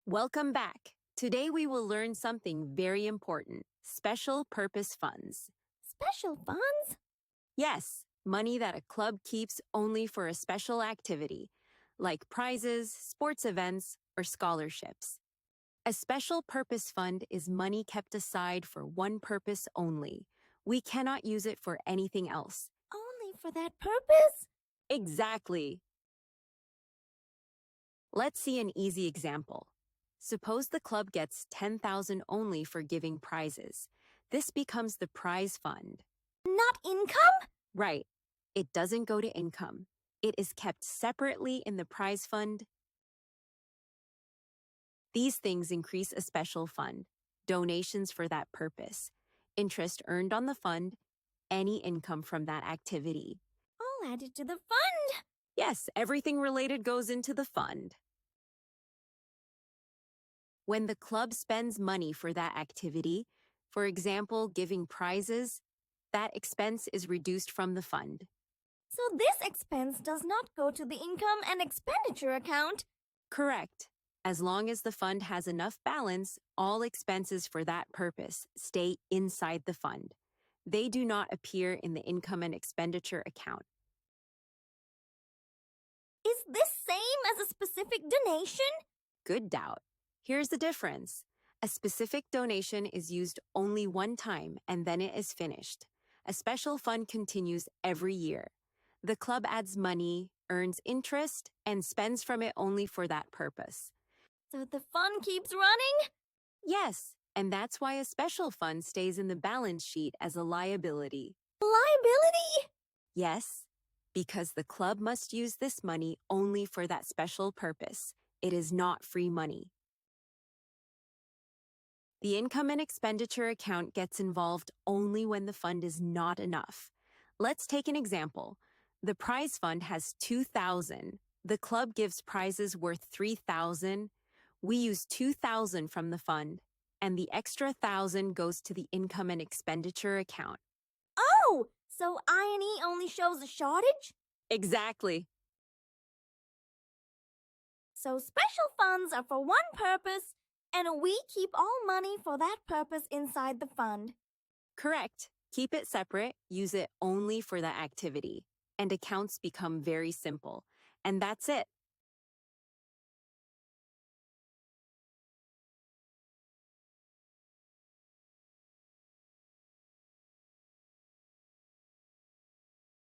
Welcome back. Today we will learn something very important, special purpose funds. Special funds? Yes, money that a club keeps only for a special activity, like prizes, sports events, or scholarships. A special purpose fund is money kept aside for one purpose only. We cannot use it for anything else. Only for that purpose? Exactly. Let's see an easy example. Suppose the club gets $10,000 only for giving prizes. This becomes the prize fund. Not income? Right. It doesn't go to income. It is kept separately in the prize fund. These things increase a special fund, donations for that purpose, interest earned on the fund, any income from that activity. All added to the fund. Yes, everything related goes into the fund. When the club spends money for that activity, for example, giving prizes, that expense is reduced from the fund. So this expense does not go to the income and expenditure account? Correct. As long as the fund has enough balance, all expenses for that purpose stay inside the fund. They do not appear in the income and expenditure account. Is this same as a specific donation? Good doubt. Here's the difference. A specific donation is used only one time and then it is finished. A special fund continues every year. The club adds money, earns interest, and spends from it only for that purpose. So the fund keeps running? Yes, and that's why a special fund stays in the balance sheet as a liability. Liability? Yes, because the club must use this money only for that special purpose. It is not free money. The income and expenditure account gets involved only when the fund is not enough. Let's take an example. The prize fund has $2,000. The club gives prizes worth $3,000. We use $2,000 from the fund, and the extra $1,000 goes to the income and expenditure account. Oh, so I&E only shows a shortage? Exactly. So special funds are for one purpose, and we keep all money for that purpose inside the fund. Correct. Keep it separate, use it only for that activity, and accounts become very simple. And that's it.